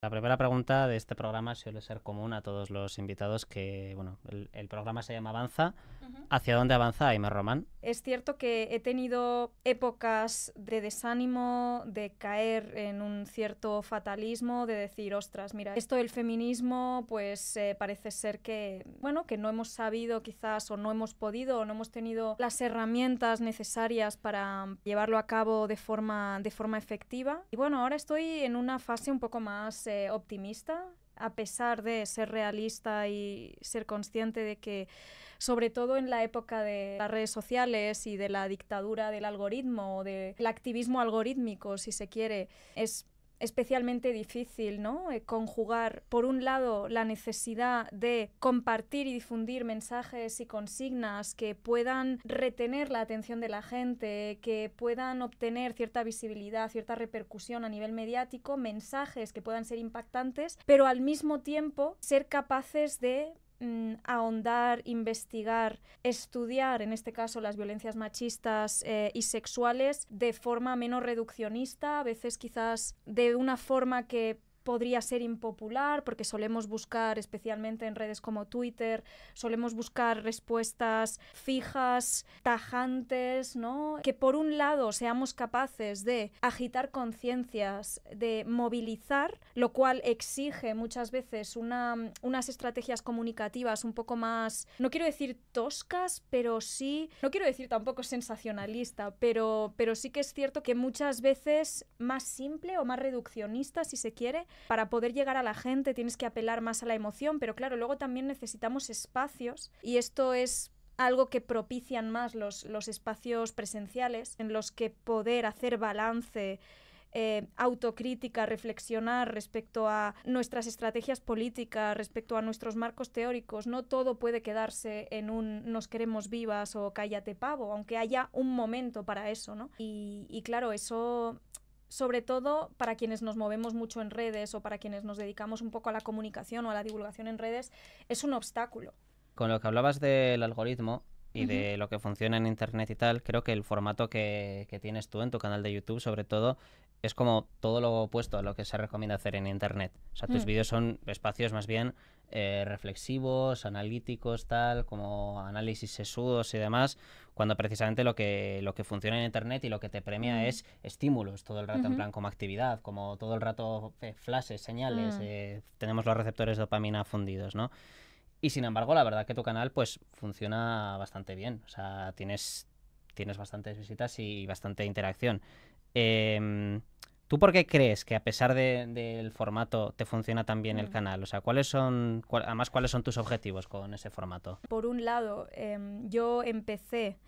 La primera pregunta de este programa suele ser común a todos los invitados que, bueno, el programa se llama Avanza. ¿Hacia dónde avanza Aimé Román? Es cierto que he tenido épocas de desánimo, de caer en un cierto fatalismo, de decir, ostras, mira, esto del feminismo, pues parece ser que, bueno, que no hemos sabido quizás o no hemos podido o no hemos tenido las herramientas necesarias para llevarlo a cabo de forma efectiva. Y bueno, ahora estoy en una fase un poco más optimista, a pesar de ser realista y ser consciente de que, sobre todo en la época de las redes sociales y de la dictadura del algoritmo o del activismo algorítmico, si se quiere, es especialmente difícil, ¿no? Conjugar, por un lado, la necesidad de compartir y difundir mensajes y consignas que puedan retener la atención de la gente, que puedan obtener cierta visibilidad, cierta repercusión a nivel mediático, mensajes que puedan ser impactantes, pero al mismo tiempo ser capaces de ahondar, investigar, estudiar, en este caso, las violencias machistas y sexuales de forma menos reduccionista, a veces quizás de una forma que podría ser impopular, porque solemos buscar, especialmente en redes como Twitter, solemos buscar respuestas fijas, tajantes, ¿no? Que por un lado seamos capaces de agitar conciencias, de movilizar, lo cual exige muchas veces unas estrategias comunicativas un poco más, no quiero decir toscas, pero sí, no quiero decir tampoco sensacionalista, pero sí que es cierto que muchas veces más simple o más reduccionista, si se quiere. Para poder llegar a la gente tienes que apelar más a la emoción, pero claro, luego también necesitamos espacios, y esto es algo que propician más los espacios presenciales, en los que poder hacer balance, autocrítica, reflexionar respecto a nuestras estrategias políticas, respecto a nuestros marcos teóricos. No todo puede quedarse en un nos queremos vivas o cállate pavo, aunque haya un momento para eso, ¿no? Y claro, eso, sobre todo para quienes nos movemos mucho en redes o para quienes nos dedicamos un poco a la comunicación o a la divulgación en redes, es un obstáculo. Con lo que hablabas del algoritmo y de lo que funciona en Internet y tal, creo que el formato que tienes tú en tu canal de YouTube, sobre todo, es como todo lo opuesto a lo que se recomienda hacer en Internet. O sea, tus vídeos son espacios más bien reflexivos, analíticos, tal, como análisis sesudos y demás, cuando precisamente lo que funciona en Internet y lo que te premia es estímulos todo el rato, en plan como actividad, como todo el rato flashes, señales, tenemos los receptores de dopamina fundidos, ¿no? Y sin embargo, la verdad que tu canal pues funciona bastante bien. O sea, tienes bastantes visitas y bastante interacción. ¿Tú por qué crees que a pesar del formato te funciona tan bien el canal? O sea, además, ¿cuáles son tus objetivos con ese formato? Por un lado, yo empecé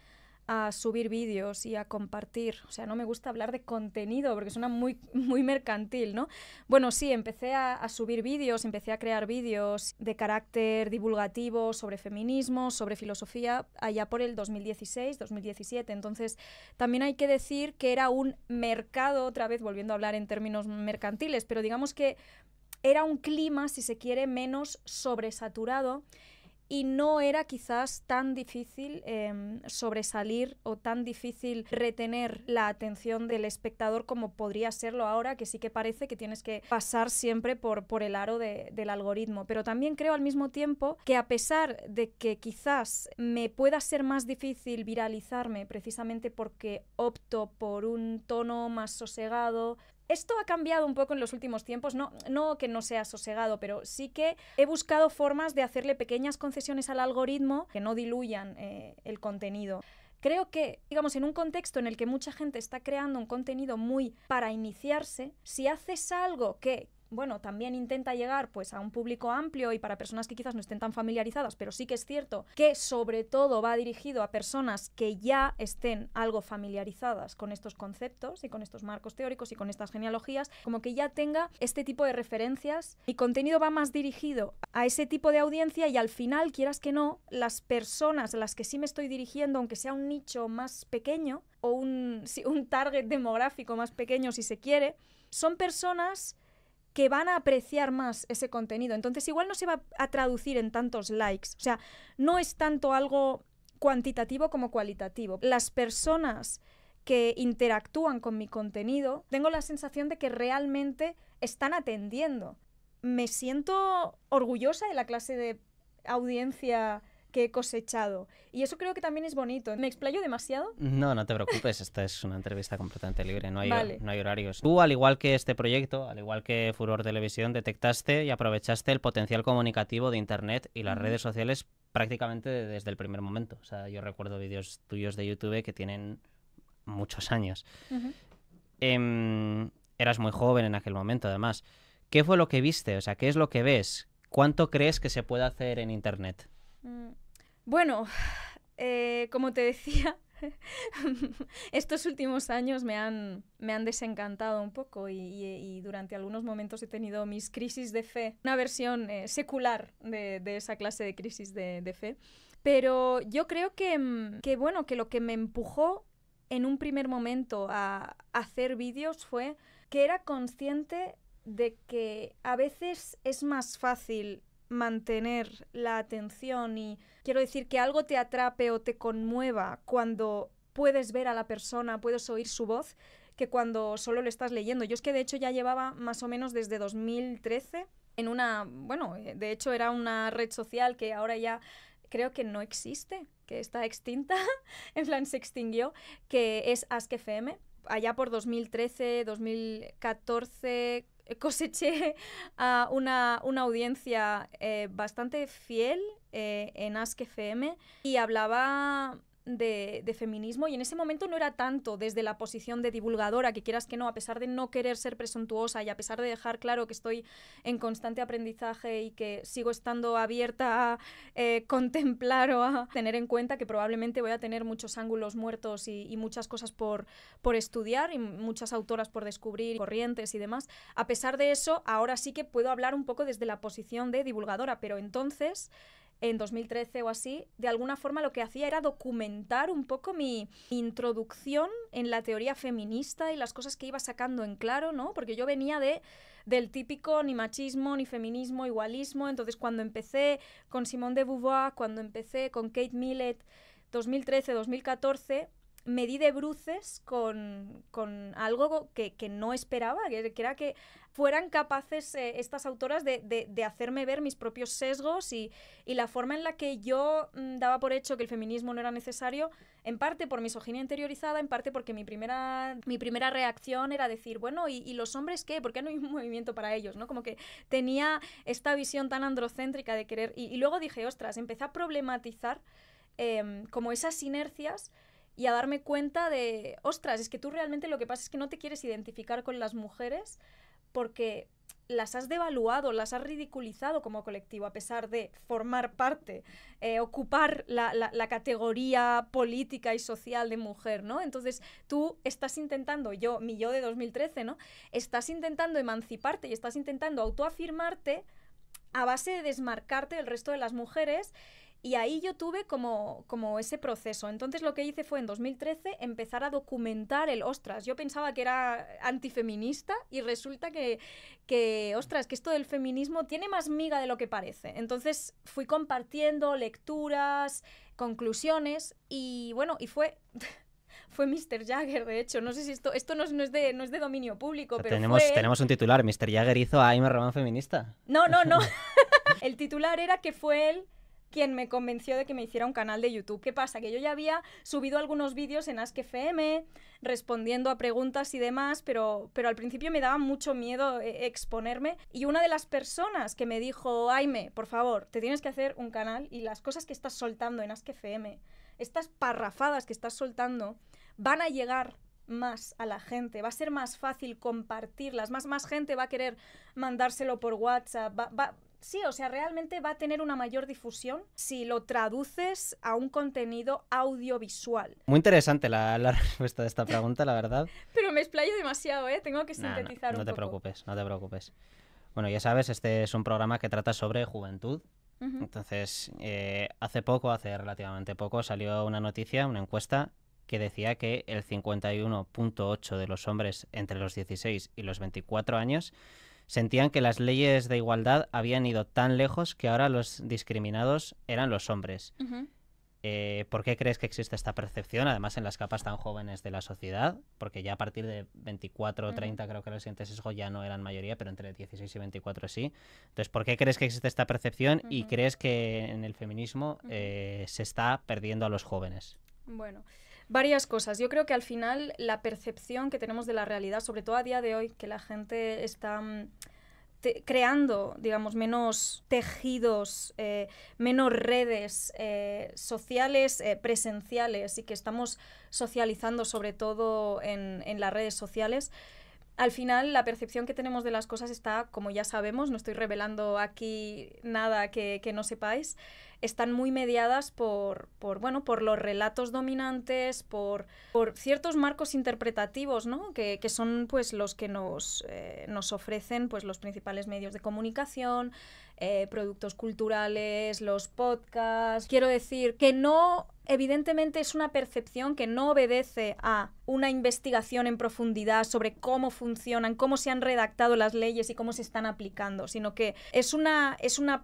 a subir vídeos y a compartir. O sea, no me gusta hablar de contenido porque suena muy, muy mercantil, ¿no? Bueno, sí, empecé a subir vídeos, empecé a crear vídeos de carácter divulgativo sobre feminismo, sobre filosofía, allá por el 2016, 2017. Entonces, también hay que decir que era un mercado, otra vez volviendo a hablar en términos mercantiles, pero digamos que era un clima, si se quiere, menos sobresaturado, y no era quizás tan difícil sobresalir o tan difícil retener la atención del espectador como podría serlo ahora, que sí que parece que tienes que pasar siempre por el aro del algoritmo. Pero también creo al mismo tiempo que, a pesar de que quizás me pueda ser más difícil viralizarme precisamente porque opto por un tono más sosegado, esto ha cambiado un poco en los últimos tiempos, no que no sea sosegado, pero sí que he buscado formas de hacerle pequeñas concesiones al algoritmo que no diluyan el contenido. Creo que, digamos, en un contexto en el que mucha gente está creando un contenido muy para iniciarse, si haces algo que, bueno, también intenta llegar pues a un público amplio y para personas que quizás no estén tan familiarizadas, pero sí que es cierto que sobre todo va dirigido a personas que ya estén algo familiarizadas con estos conceptos y con estos marcos teóricos y con estas genealogías, como que ya tenga este tipo de referencias. Mi contenido va más dirigido a ese tipo de audiencia y, al final, quieras que no, las personas a las que sí me estoy dirigiendo, aunque sea un nicho más pequeño o un target demográfico más pequeño, si se quiere, son personas que van a apreciar más ese contenido. Entonces, igual no se va a traducir en tantos likes. O sea, no es tanto algo cuantitativo como cualitativo. Las personas que interactúan con mi contenido, tengo la sensación de que realmente están atendiendo. Me siento orgullosa de la clase de audiencia que he cosechado. Y eso creo que también es bonito. ¿Me explayo demasiado? No, no te preocupes, esta es una entrevista completamente libre, no hay, Vale. no hay horarios. Tú, al igual que este proyecto, al igual que Furor Televisión, detectaste y aprovechaste el potencial comunicativo de Internet y las redes sociales prácticamente desde el primer momento. O sea, yo recuerdo vídeos tuyos de YouTube que tienen muchos años. Eras muy joven en aquel momento, además. ¿Qué fue lo que viste? O sea, ¿qué es lo que ves? ¿Cuánto crees que se puede hacer en Internet? Bueno, como te decía, estos últimos años me han desencantado un poco y durante algunos momentos he tenido mis crisis de fe, una versión secular de esa clase de crisis de fe. Pero yo creo que lo que me empujó en un primer momento a hacer vídeos fue que era consciente de que a veces es más fácil mantener la atención y quiero decir que algo te atrape o te conmueva cuando puedes ver a la persona, puedes oír su voz, que cuando solo lo estás leyendo. Yo es que de hecho ya llevaba más o menos desde 2013 en una, bueno, de hecho era una red social que ahora ya creo que no existe, que está extinta, en plan se extinguió, que es Ask.fm. Allá por 2013, 2014 coseché a una audiencia bastante fiel en Ask.fm y hablaba de feminismo, y en ese momento no era tanto desde la posición de divulgadora, que quieras que no, a pesar de no querer ser presuntuosa y a pesar de dejar claro que estoy en constante aprendizaje y que sigo estando abierta a contemplar o a tener en cuenta que probablemente voy a tener muchos ángulos muertos y muchas cosas por estudiar y muchas autoras por descubrir, corrientes y demás. A pesar de eso, ahora sí que puedo hablar un poco desde la posición de divulgadora, pero entonces en 2013 o así, de alguna forma lo que hacía era documentar un poco mi introducción en la teoría feminista y las cosas que iba sacando en claro, ¿no? Porque yo venía del típico ni machismo, ni feminismo, igualismo. Entonces, cuando empecé con Simone de Beauvoir, cuando empecé con Kate Millett, 2013, 2014... me di de bruces con algo que no esperaba, que era que fueran capaces estas autoras de hacerme ver mis propios sesgos y la forma en la que yo daba por hecho que el feminismo no era necesario, en parte por misoginia interiorizada, en parte porque mi primera reacción era decir, bueno, ¿y los hombres qué? ¿Por qué no hay un movimiento para ellos? ¿No? Como que tenía esta visión tan androcéntrica de querer... Y luego dije, ostras, empecé a problematizar como esas inercias y a darme cuenta de, ostras, es que tú realmente lo que pasa es que no te quieres identificar con las mujeres porque las has devaluado, las has ridiculizado como colectivo, a pesar de formar parte, ocupar la categoría política y social de mujer, ¿no? Entonces tú estás intentando, mi yo de 2013, ¿no? Estás intentando emanciparte y estás intentando autoafirmarte a base de desmarcarte del resto de las mujeres. Y ahí yo tuve como ese proceso. Entonces lo que hice fue en 2013 empezar a documentar ostras, yo pensaba que era antifeminista y resulta ostras, que esto del feminismo tiene más miga de lo que parece. Entonces fui compartiendo lecturas, conclusiones y bueno, y fue Mr. Jagger, de hecho. No sé si esto no es de dominio público, O sea, pero tenemos un titular, Mr. Jagger hizo a Aimee Román feminista. No. El titular era que fue él quien me convenció de que me hiciera un canal de YouTube. ¿Qué pasa? Que yo ya había subido algunos vídeos en Ask.fm respondiendo a preguntas y demás, pero al principio me daba mucho miedo exponerme. Y una de las personas que me dijo, Aimee, por favor, te tienes que hacer un canal y las cosas que estás soltando en Ask.fm, estas parrafadas que estás soltando, van a llegar más a la gente, va a ser más fácil compartirlas, más gente va a querer mandárselo por WhatsApp, sí, o sea, realmente va a tener una mayor difusión si lo traduces a un contenido audiovisual. Muy interesante la respuesta de esta pregunta, la verdad. Pero me explayo demasiado, tengo que sintetizar un poco. No te preocupes. Bueno, ya sabes, este es un programa que trata sobre juventud. Entonces, hace relativamente poco, salió una noticia, una encuesta, que decía que el 51.8% de los hombres entre los 16 y los 24 años sentían que las leyes de igualdad habían ido tan lejos que ahora los discriminados eran los hombres. ¿por qué crees que existe esta percepción, además en las capas tan jóvenes de la sociedad? Porque ya a partir de 24 o 30 creo que los siguientes sesgos ya no eran mayoría, pero entre 16 y 24 sí. Entonces, ¿por qué crees que existe esta percepción y crees que en el feminismo se está perdiendo a los jóvenes? Bueno, varias cosas. Yo creo que al final la percepción que tenemos de la realidad, sobre todo a día de hoy, que la gente está creando, digamos, menos tejidos, menos redes sociales, presenciales, y que estamos socializando sobre todo en las redes sociales. Al final, la percepción que tenemos de las cosas está, como ya sabemos, no estoy revelando aquí nada que no sepáis, están muy mediadas por los relatos dominantes, por ciertos marcos interpretativos, ¿no? que son pues los que nos ofrecen pues los principales medios de comunicación, productos culturales, los podcasts. Quiero decir que no, evidentemente es una percepción que no obedece a una investigación en profundidad sobre cómo funcionan, cómo se han redactado las leyes y cómo se están aplicando, sino que es una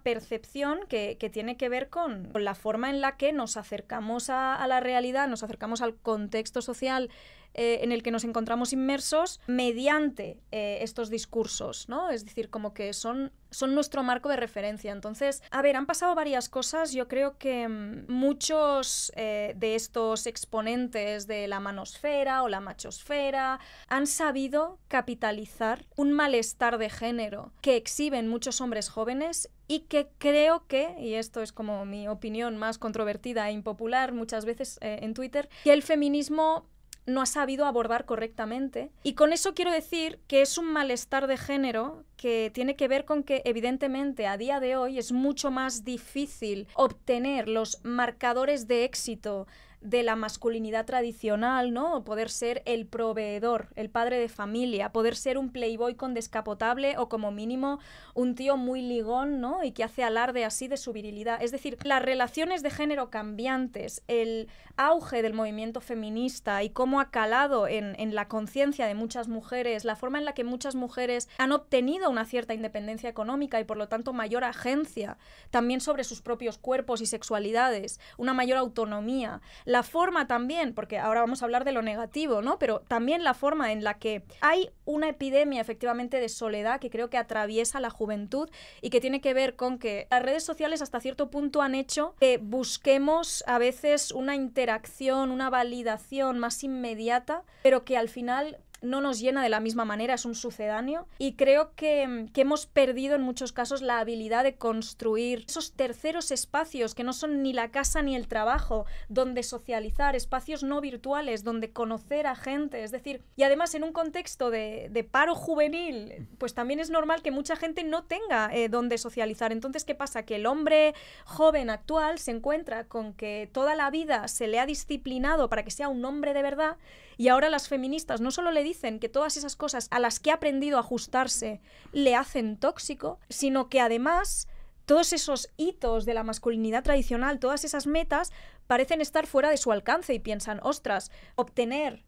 percepción que tiene que ver con la forma en la que nos acercamos a la realidad, nos acercamos al contexto social en el que nos encontramos inmersos mediante estos discursos, ¿no? Es decir, como que son nuestro marco de referencia. Entonces, a ver, han pasado varias cosas. Yo creo que muchos de estos exponentes de la manosfera o la machosfera han sabido capitalizar un malestar de género que exhiben muchos hombres jóvenes y que creo que, y esto es como mi opinión más controvertida e impopular muchas veces en Twitter, que el feminismo no ha sabido abordar correctamente. Y con eso quiero decir que es un malestar de género que tiene que ver con que, evidentemente, a día de hoy es mucho más difícil obtener los marcadores de éxito de la masculinidad tradicional, ¿no? Poder ser el proveedor, el padre de familia, poder ser un playboy con descapotable o como mínimo un tío muy ligón, ¿no? Y que hace alarde así de su virilidad. Es decir, las relaciones de género cambiantes, el auge del movimiento feminista y cómo ha calado en la conciencia de muchas mujeres, la forma en la que muchas mujeres han obtenido una cierta independencia económica y por lo tanto mayor agencia también sobre sus propios cuerpos y sexualidades, una mayor autonomía. La forma también, porque ahora vamos a hablar de lo negativo, ¿no? Pero también la forma en la que hay una epidemia efectivamente de soledad que creo que atraviesa la juventud y que tiene que ver con que las redes sociales hasta cierto punto han hecho que busquemos a veces una interacción, una validación más inmediata, pero que al final no nos llena de la misma manera, es un sucedáneo, y creo que hemos perdido en muchos casos la habilidad de construir esos terceros espacios que no son ni la casa ni el trabajo, donde socializar, espacios no virtuales, donde conocer a gente, es decir, y además en un contexto de paro juvenil, pues también es normal que mucha gente no tenga donde socializar. Entonces, ¿qué pasa? Que el hombre joven actual se encuentra con que toda la vida se le ha disciplinado para que sea un hombre de verdad, y ahora las feministas no solo le dicen que todas esas cosas a las que ha aprendido a ajustarse le hacen tóxico, sino que además todos esos hitos de la masculinidad tradicional, todas esas metas, parecen estar fuera de su alcance y piensan, ostras, obtener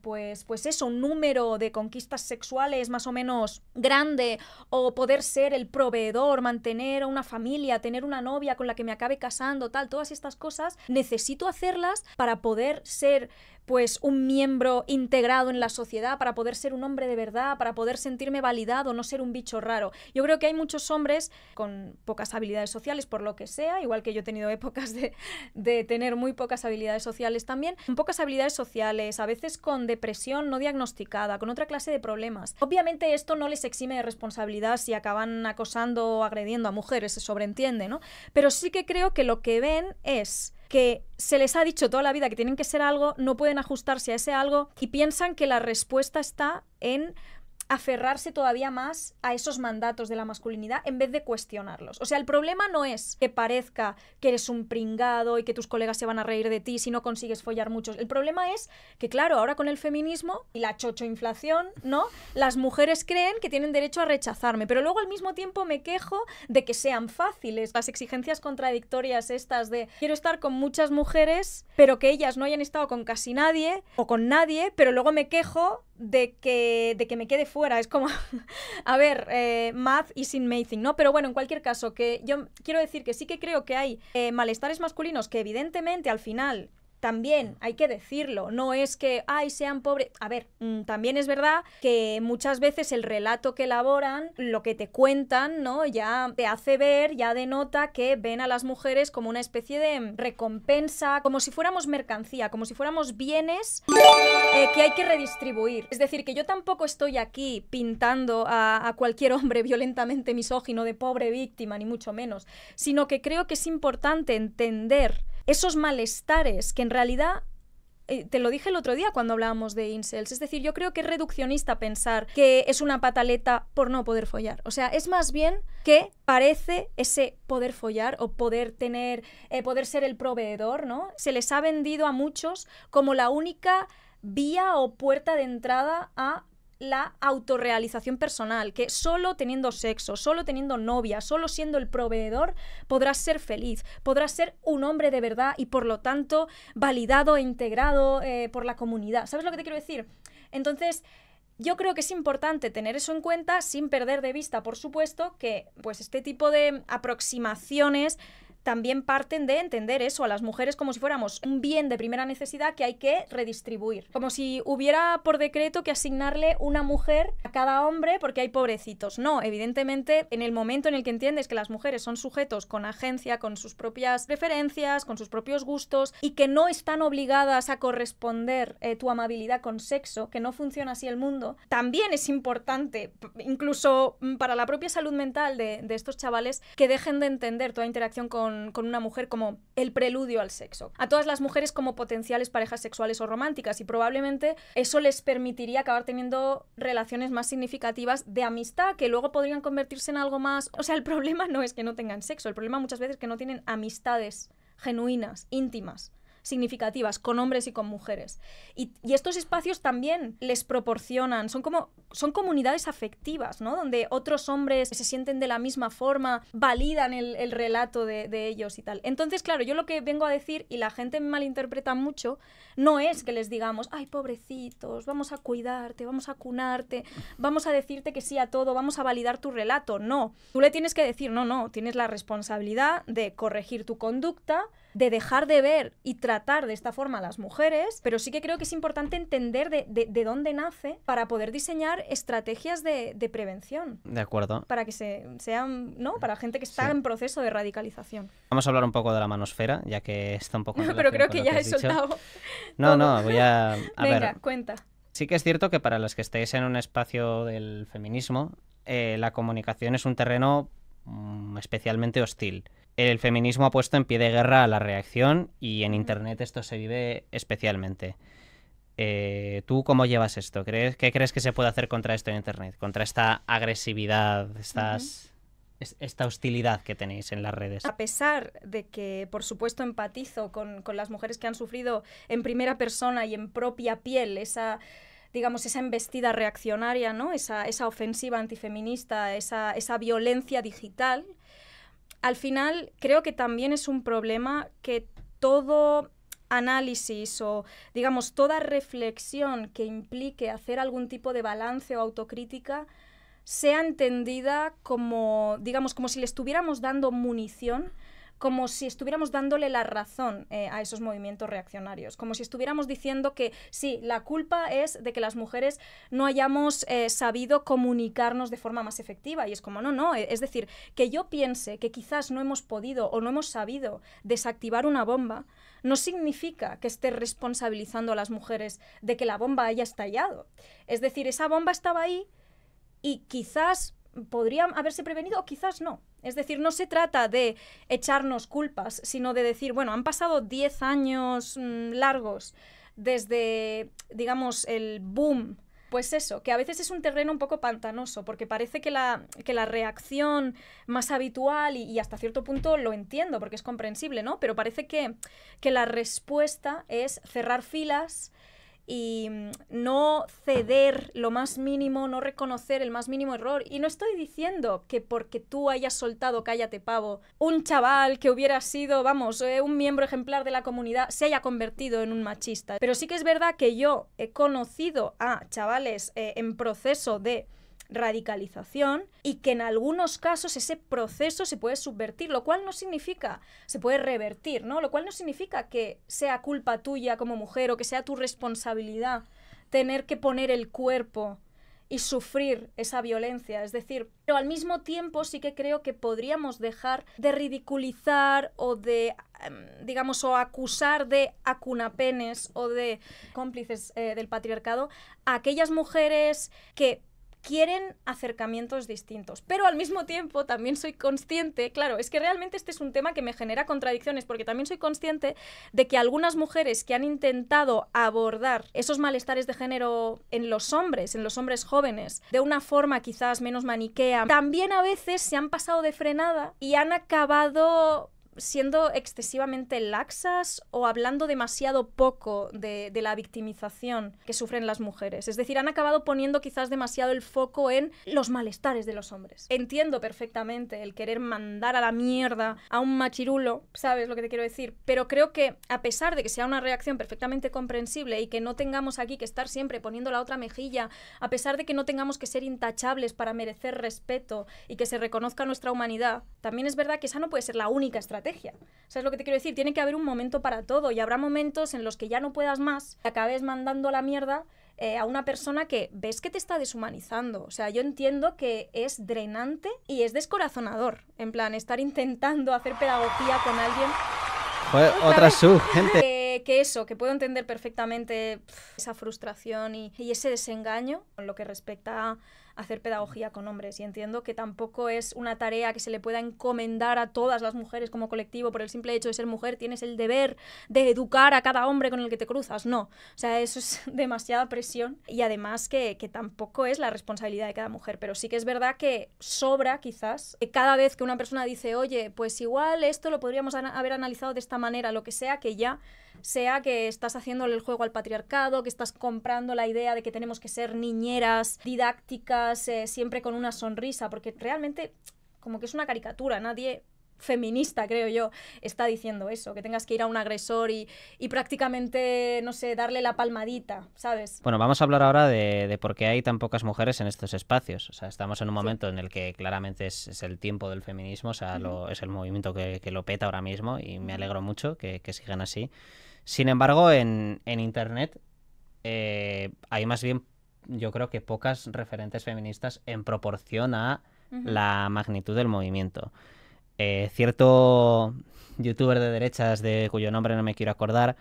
pues eso, un número de conquistas sexuales más o menos grande, o poder ser el proveedor, mantener una familia, tener una novia con la que me acabe casando, tal, todas estas cosas, necesito hacerlas para poder ser pues un miembro integrado en la sociedad, para poder ser un hombre de verdad, para poder sentirme validado, no ser un bicho raro. Yo creo que hay muchos hombres con pocas habilidades sociales, por lo que sea, igual que yo he tenido épocas de tener muy pocas habilidades sociales también, con pocas habilidades sociales, a veces con depresión no diagnosticada, con otra clase de problemas. Obviamente esto no les exime de responsabilidad si acaban acosando o agrediendo a mujeres, se sobreentiende, ¿no? Pero sí que creo que lo que ven es que se les ha dicho toda la vida que tienen que ser algo, no pueden ajustarse a ese algo y piensan que la respuesta está en aferrarse todavía más a esos mandatos de la masculinidad en vez de cuestionarlos. O sea, el problema no es que parezca que eres un pringado y que tus colegas se van a reír de ti si no consigues follar muchos. El problema es que, claro, ahora con el feminismo y la chochoinflación, ¿no? Las mujeres creen que tienen derecho a rechazarme, pero luego al mismo tiempo me quejo de que sean fáciles. Las exigencias contradictorias estas de quiero estar con muchas mujeres, pero que ellas no hayan estado con casi nadie o con nadie, pero luego me quejo de que me quede fuera. Es como, a ver, math is amazing, ¿no? Pero bueno, en cualquier caso, que yo quiero decir que sí que creo que hay malestares masculinos que evidentemente al final también hay que decirlo, no es que, ay, sean pobres. A ver, también es verdad que muchas veces el relato que elaboran, lo que te cuentan, ¿no? Ya te hace ver, ya denota que ven a las mujeres como una especie de recompensa, como si fuéramos mercancía, como si fuéramos bienes que hay que redistribuir. Es decir, que yo tampoco estoy aquí pintando a cualquier hombre violentamente misógino de pobre víctima, ni mucho menos, sino que creo que es importante entender esos malestares que en realidad, te lo dije el otro día cuando hablábamos de incels, es decir, yo creo que es reduccionista pensar que es una pataleta por no poder follar. O sea, es más bien que parece ese poder follar o poder tener, poder ser el proveedor, ¿no? Se les ha vendido a muchos como la única vía o puerta de entrada a la autorrealización personal, que solo teniendo sexo, solo teniendo novia, solo siendo el proveedor, podrás ser feliz, podrás ser un hombre de verdad y por lo tanto validado e integrado por la comunidad. ¿Sabes lo que te quiero decir? Entonces, yo creo que es importante tener eso en cuenta sin perder de vista, por supuesto, que pues este tipo de aproximaciones también parten de entender eso, a las mujeres como si fuéramos un bien de primera necesidad que hay que redistribuir. Como si hubiera por decreto que asignarle una mujer a cada hombre porque hay pobrecitos. No, evidentemente, en el momento en el que entiendes que las mujeres son sujetos con agencia, con sus propias preferencias, con sus propios gustos y que no están obligadas a corresponder tu amabilidad con sexo, que no funciona así el mundo, también es importante, incluso para la propia salud mental de estos chavales, que dejen de entender toda interacción con una mujer como el preludio al sexo. A todas las mujeres como potenciales parejas sexuales o románticas, y probablemente eso les permitiría acabar teniendo relaciones más significativas de amistad que luego podrían convertirse en algo más. O sea, el problema no es que no tengan sexo, el problema muchas veces es que no tienen amistades genuinas, íntimas, significativas, con hombres y con mujeres. Y estos espacios también les proporcionan, son comunidades afectivas, ¿no? Donde otros hombres se sienten de la misma forma, validan el relato de ellos y tal. Entonces, claro, yo lo que vengo a decir, y la gente me malinterpreta mucho, no es que les digamos, ay, pobrecitos, vamos a cuidarte, vamos a cunarte, vamos a decirte que sí a todo, vamos a validar tu relato. No, tú le tienes que decir, no, tienes la responsabilidad de corregir tu conducta, de dejar de ver y tratar de esta forma a las mujeres, pero sí que creo que es importante entender de dónde nace para poder diseñar estrategias de prevención. De acuerdo. Para que sean, ¿no? Para gente que está en proceso de radicalización. Vamos a hablar un poco de la manosfera, ya que está un poco en pero creo que con lo ya he has dicho. soltado. No, voy a Venga, ver. cuenta. Sí que es cierto que para los que estéis en un espacio del feminismo, la comunicación es un terreno especialmente hostil. El feminismo ha puesto en pie de guerra a la reacción y en Internet esto se vive especialmente. ¿Tú cómo llevas esto? ¿Qué crees que se puede hacer contra esto en Internet? Contra esta agresividad, esta hostilidad que tenéis en las redes. A pesar de que, por supuesto, empatizo con las mujeres que han sufrido en primera persona y en propia piel esa embestida reaccionaria, ¿no? Esa ofensiva antifeminista, esa violencia digital, al final creo que también es un problema que todo análisis o, digamos, toda reflexión que implique hacer algún tipo de balance o autocrítica sea entendida como, digamos, como si le estuviéramos dando munición, como si estuviéramos dándole la razón a esos movimientos reaccionarios, como si estuviéramos diciendo que sí, la culpa es de que las mujeres no hayamos sabido comunicarnos de forma más efectiva, y es como no, es decir, que yo piense que quizás no hemos podido o no hemos sabido desactivar una bomba, no significa que esté responsabilizando a las mujeres de que la bomba haya estallado. Es decir, esa bomba estaba ahí y quizás podría haberse prevenido o quizás no. Es decir, no se trata de echarnos culpas, sino de decir, bueno, han pasado 10 años largos desde, digamos, el boom. Pues eso, que a veces es un terreno un poco pantanoso, porque parece que la reacción más habitual, y hasta cierto punto lo entiendo, porque es comprensible, ¿no? Pero parece que la respuesta es cerrar filas y no ceder lo más mínimo, no reconocer el más mínimo error. Y no estoy diciendo que porque tú hayas soltado cállate pavo, un chaval que hubiera sido, vamos, un miembro ejemplar de la comunidad se haya convertido en un machista. Pero sí que es verdad que yo he conocido a chavales en proceso de radicalización y que en algunos casos ese proceso se puede subvertir, lo cual no significa, se puede revertir, ¿no? Lo cual no significa que sea culpa tuya como mujer o que sea tu responsabilidad tener que poner el cuerpo y sufrir esa violencia, es decir, pero al mismo tiempo sí que creo que podríamos dejar de ridiculizar o de, digamos, o acusar de acunapenes o de cómplices del patriarcado a aquellas mujeres que quieren acercamientos distintos, pero al mismo tiempo también soy consciente, claro, es que realmente este es un tema que me genera contradicciones, porque también soy consciente de que algunas mujeres que han intentado abordar esos malestares de género en los hombres jóvenes, de una forma quizás menos maniquea, también a veces se han pasado de frenada y han acabado siendo excesivamente laxas o hablando demasiado poco de la victimización que sufren las mujeres. Es decir, han acabado poniendo quizás demasiado el foco en los malestares de los hombres. Entiendo perfectamente el querer mandar a la mierda a un machirulo, ¿sabes lo que te quiero decir? Pero creo que a pesar de que sea una reacción perfectamente comprensible y que no tengamos aquí que estar siempre poniendo la otra mejilla, a pesar de que no tengamos que ser intachables para merecer respeto y que se reconozca nuestra humanidad, también es verdad que esa no puede ser la única estrategia. ¿Sabes lo que te quiero decir? Tiene que haber un momento para todo y habrá momentos en los que ya no puedas más, acabes mandando a la mierda a una persona que ves que te está deshumanizando. O sea, yo entiendo que es drenante y es descorazonador, en plan, estar intentando hacer pedagogía con alguien. Otra gente. Que eso, que puedo entender perfectamente esa frustración y ese desengaño en lo que respecta a hacer pedagogía con hombres, y entiendo que tampoco es una tarea que se le pueda encomendar a todas las mujeres como colectivo por el simple hecho de ser mujer, tienes el deber de educar a cada hombre con el que te cruzas, no, o sea, eso es demasiada presión y además que tampoco es la responsabilidad de cada mujer, pero sí que es verdad que sobra quizás que cada vez que una persona dice, oye, pues igual esto lo podríamos haber analizado de esta manera, lo que sea, que ya sea que estás haciéndole el juego al patriarcado, que estás comprando la idea de que tenemos que ser niñeras, didácticas, siempre con una sonrisa, porque realmente como que es una caricatura, nadie feminista, creo yo, está diciendo eso, que tengas que ir a un agresor y prácticamente, no sé, darle la palmadita, ¿sabes? Bueno, vamos a hablar ahora de por qué hay tan pocas mujeres en estos espacios. O sea, estamos en un momento en el que claramente es el tiempo del feminismo, o sea, es el movimiento que lo peta ahora mismo y me alegro mucho que sigan así. Sin embargo, en Internet hay más bien, yo creo que pocas referentes feministas en proporción a la magnitud del movimiento. Cierto youtuber de derechas, cuyo nombre no me quiero acordar,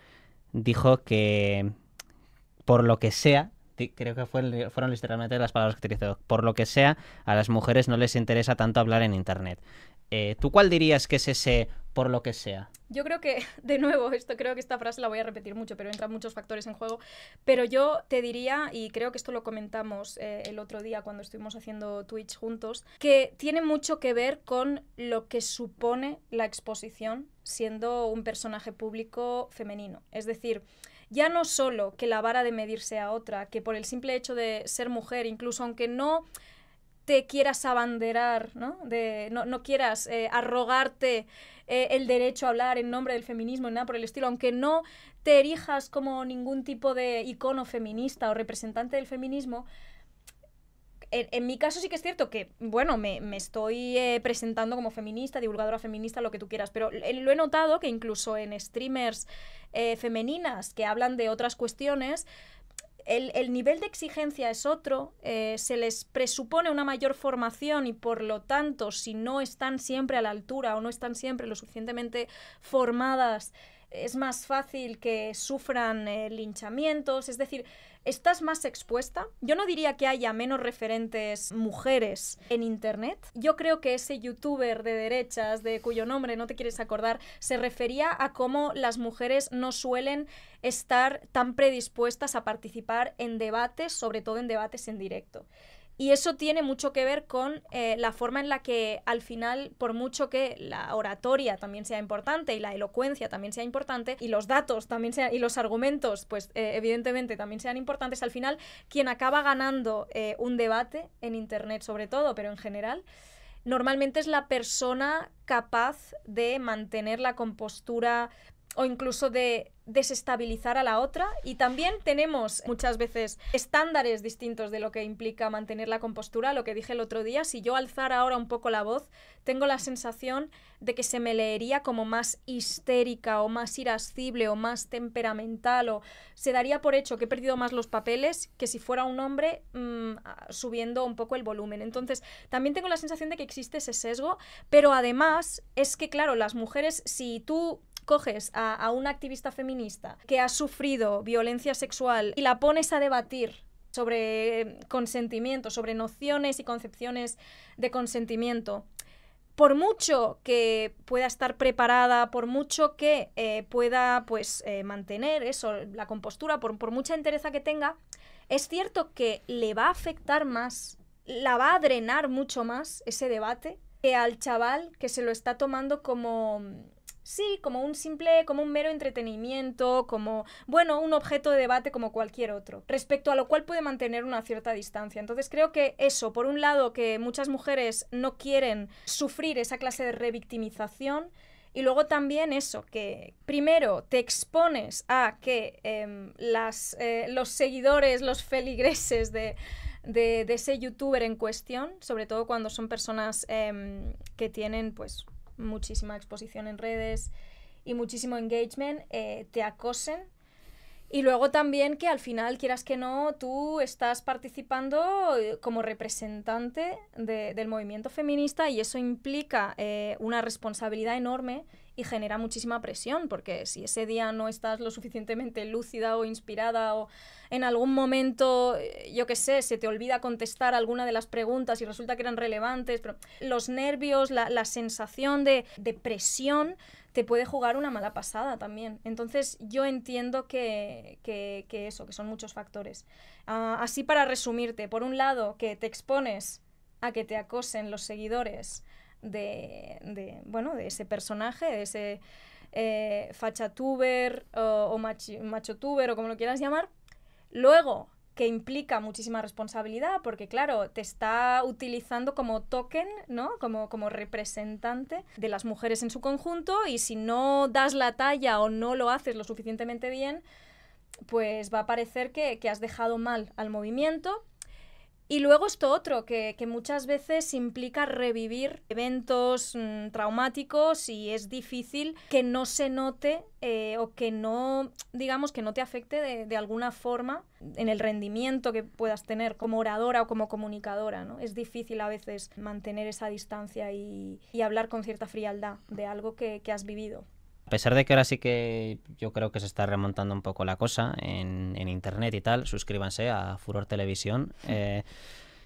dijo que por lo que sea, creo que fueron literalmente las palabras que utilizó, por lo que sea, a las mujeres no les interesa tanto hablar en Internet. ¿Tú cuál dirías que es ese por lo que sea? Yo creo que, de nuevo, creo que esta frase la voy a repetir mucho, pero entran muchos factores en juego, pero yo te diría, y creo que esto lo comentamos el otro día cuando estuvimos haciendo Twitch juntos, que tiene mucho que ver con lo que supone la exposición siendo un personaje público femenino. Es decir, ya no solo que la vara de medir sea otra, que por el simple hecho de ser mujer, incluso aunque no te quieras abanderar, ¿no? No quieras arrogarte el derecho a hablar en nombre del feminismo, ni nada por el estilo, aunque no te erijas como ningún tipo de icono feminista o representante del feminismo. En mi caso sí que es cierto que, bueno, me estoy presentando como feminista, divulgadora feminista, lo que tú quieras, pero lo he notado que incluso en streamers femeninas que hablan de otras cuestiones, el nivel de exigencia es otro, se les presupone una mayor formación y por lo tanto, si no están siempre a la altura o no están siempre lo suficientemente formadas, es más fácil que sufran linchamientos, es decir, estás más expuesta. Yo no diría que haya menos referentes mujeres en Internet. Yo creo que ese youtuber de derechas, de cuyo nombre no te quieres acordar, se refería a cómo las mujeres no suelen estar tan predispuestas a participar en debates, sobre todo en debates en directo. Y eso tiene mucho que ver con la forma en la que al final, por mucho que la oratoria también sea importante y la elocuencia también sea importante y los datos también sean, y los argumentos, pues evidentemente también sean importantes, al final quien acaba ganando un debate en internet sobre todo, pero en general, normalmente es la persona capaz de mantener la compostura o incluso de desestabilizar a la otra. Y también tenemos muchas veces estándares distintos de lo que implica mantener la compostura. Lo que dije el otro día, si yo alzara ahora un poco la voz, tengo la sensación de que se me leería como más histérica o más irascible o más temperamental, o se daría por hecho que he perdido más los papeles que si fuera un hombre subiendo un poco el volumen. Entonces también tengo la sensación de que existe ese sesgo, pero además es que, claro, las mujeres, si tú coges a una activista feminista que ha sufrido violencia sexual y la pones a debatir sobre consentimiento, sobre nociones y concepciones de consentimiento, por mucho que pueda estar preparada, por mucho que pueda pues mantener eso, la compostura, por mucha entereza que tenga, es cierto que le va a afectar más, la va a drenar mucho más ese debate que al chaval que se lo está tomando como... Sí, como un mero entretenimiento, como, bueno, un objeto de debate como cualquier otro, respecto a lo cual puede mantener una cierta distancia. Entonces creo que eso, por un lado, que muchas mujeres no quieren sufrir esa clase de revictimización, y luego también eso, que primero te expones a que los seguidores, los feligreses de ese youtuber en cuestión, sobre todo cuando son personas que tienen, pues, muchísima exposición en redes y muchísimo engagement, te acosen. Y luego también que al final, quieras que no, tú estás participando como representante del movimiento feminista, y eso implica una responsabilidad enorme y genera muchísima presión, porque si ese día no estás lo suficientemente lúcida o inspirada, o en algún momento, yo qué sé, se te olvida contestar alguna de las preguntas y resulta que eran relevantes, pero los nervios, la sensación de presión te puede jugar una mala pasada también. Entonces yo entiendo que son muchos factores. Así, para resumirte, por un lado, que te expones a que te acosen los seguidores de ese personaje, de ese fachatuber o machotuber o como lo quieras llamar. Luego, que implica muchísima responsabilidad, porque claro, te está utilizando como token, ¿no? Como representante de las mujeres en su conjunto, y si no das la talla o no lo haces lo suficientemente bien, pues va a parecer que has dejado mal al movimiento. Y luego esto otro, que muchas veces implica revivir eventos traumáticos, y es difícil que no se note o que no, digamos, que no te afecte de alguna forma en el rendimiento que puedas tener como oradora o como comunicadora, ¿no? Es difícil a veces mantener esa distancia y hablar con cierta frialdad de algo que has vivido. A pesar de que ahora sí que yo creo que se está remontando un poco la cosa en internet y tal, suscríbanse a Furor Televisión.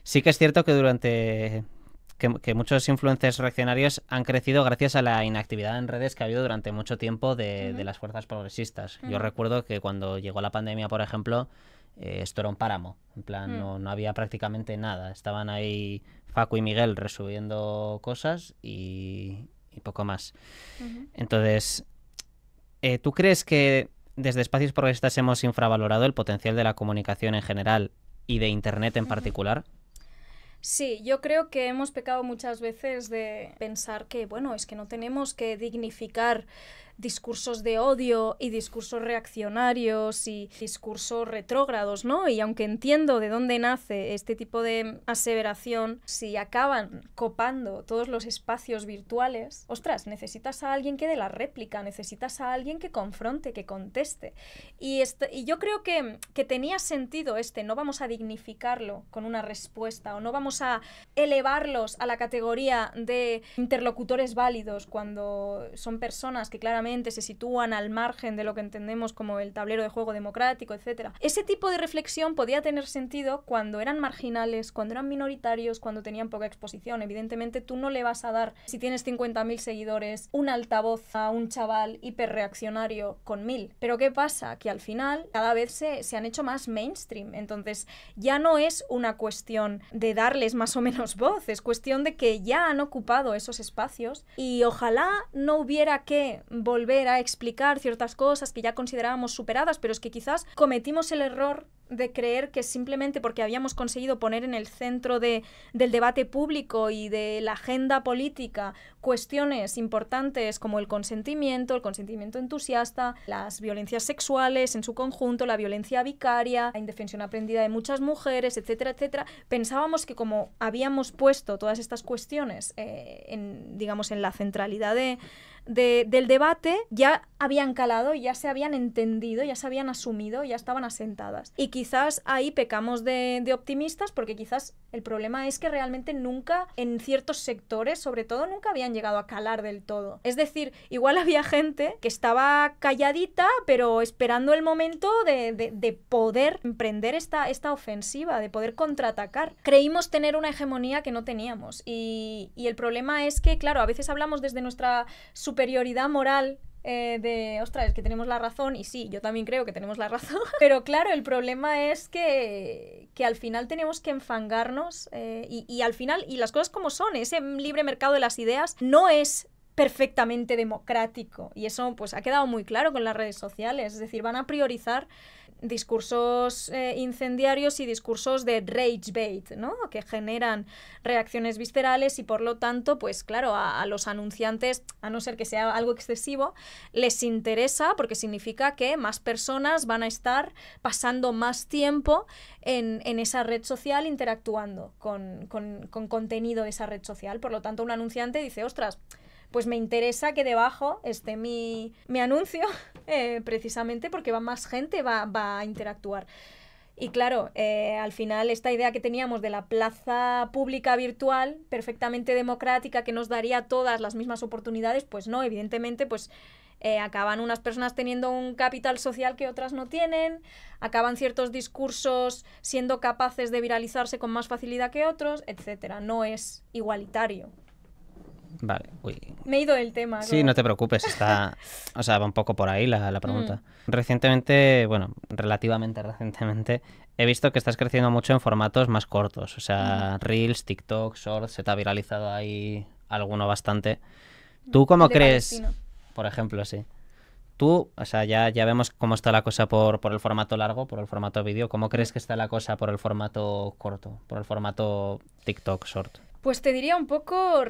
Sí que es cierto que que muchos influencers reaccionarios han crecido gracias a la inactividad en redes que ha habido durante mucho tiempo de las fuerzas progresistas. Yo recuerdo que cuando llegó la pandemia, por ejemplo, esto era un páramo. En plan, no había prácticamente nada. Estaban ahí Facu y Miguel resubiendo cosas y poco más. Entonces, ¿tú crees que desde Espacios Progresistas hemos infravalorado el potencial de la comunicación en general y de Internet en particular? Sí, yo creo que hemos pecado muchas veces de pensar que, bueno, es que no tenemos que dignificar discursos de odio y discursos reaccionarios y discursos retrógrados, ¿no? Y aunque entiendo de dónde nace este tipo de aseveración, si acaban copando todos los espacios virtuales, ostras, necesitas a alguien que dé la réplica, necesitas a alguien que confronte, que conteste. Y yo creo que tenía sentido no vamos a dignificarlo con una respuesta, o no vamos a elevarlos a la categoría de interlocutores válidos cuando son personas que claramente claramente se sitúan al margen de lo que entendemos como el tablero de juego democrático, etc. Ese tipo de reflexión podía tener sentido cuando eran marginales, cuando eran minoritarios, cuando tenían poca exposición. Evidentemente tú no le vas a dar, si tienes 50.000 seguidores, un altavoz a un chaval hiperreaccionario con 1000. Pero ¿qué pasa? Que al final cada vez se han hecho más mainstream. Entonces ya no es una cuestión de darles más o menos voz, es cuestión de que ya han ocupado esos espacios y ojalá no hubiera que volver a explicar ciertas cosas que ya considerábamos superadas, pero es que quizás cometimos el error de creer que simplemente porque habíamos conseguido poner en el centro del debate público y de la agenda política cuestiones importantes como el consentimiento entusiasta, las violencias sexuales en su conjunto, la violencia vicaria, la indefensión aprendida de muchas mujeres, etcétera, etcétera, pensábamos que como habíamos puesto todas estas cuestiones en la centralidad del debate, ya habían calado, ya se habían entendido, ya se habían asumido, ya estaban asentadas. Y quizás ahí pecamos de optimistas porque quizás el problema es que realmente nunca, en ciertos sectores, sobre todo, nunca habían llegado a calar del todo. Es decir, igual había gente que estaba calladita, pero esperando el momento de poder emprender esta ofensiva, de poder contraatacar. Creímos tener una hegemonía que no teníamos. Y el problema es que, claro, a veces hablamos desde nuestra superioridad moral es que tenemos la razón, y sí, yo también creo que tenemos la razón, pero claro, el problema es que al final tenemos que enfangarnos y al final, y las cosas como son, ese libre mercado de las ideas no es perfectamente democrático, y eso pues ha quedado muy claro con las redes sociales, es decir, van a priorizar discursos incendiarios y discursos de rage bait, ¿no? Que generan reacciones viscerales y por lo tanto, pues claro, a los anunciantes, a no ser que sea algo excesivo, les interesa porque significa que más personas van a estar pasando más tiempo en esa red social interactuando con contenido de esa red social. Por lo tanto, un anunciante dice, ostras, pues me interesa que debajo esté mi anuncio, precisamente porque más gente va a interactuar. Y claro, al final esta idea que teníamos de la plaza pública virtual, perfectamente democrática, que nos daría todas las mismas oportunidades, pues no, evidentemente, pues acaban unas personas teniendo un capital social que otras no tienen, acaban ciertos discursos siendo capaces de viralizarse con más facilidad que otros, etcétera. No es igualitario. Vale, uy. Me he ido del tema. Sí, no te preocupes, va un poco por ahí la pregunta. Recientemente, bueno, relativamente recientemente, he visto que estás creciendo mucho en formatos más cortos, o sea, Reels, TikTok, Shorts, se te ha viralizado ahí alguno bastante. ¿Tú cómo crees? Palestino. Por ejemplo, sí. Tú, o sea, ya vemos cómo está la cosa por el formato largo, por el formato vídeo. ¿Cómo crees que está la cosa por el formato corto, por el formato TikTok, Short? Pues te diría un poco,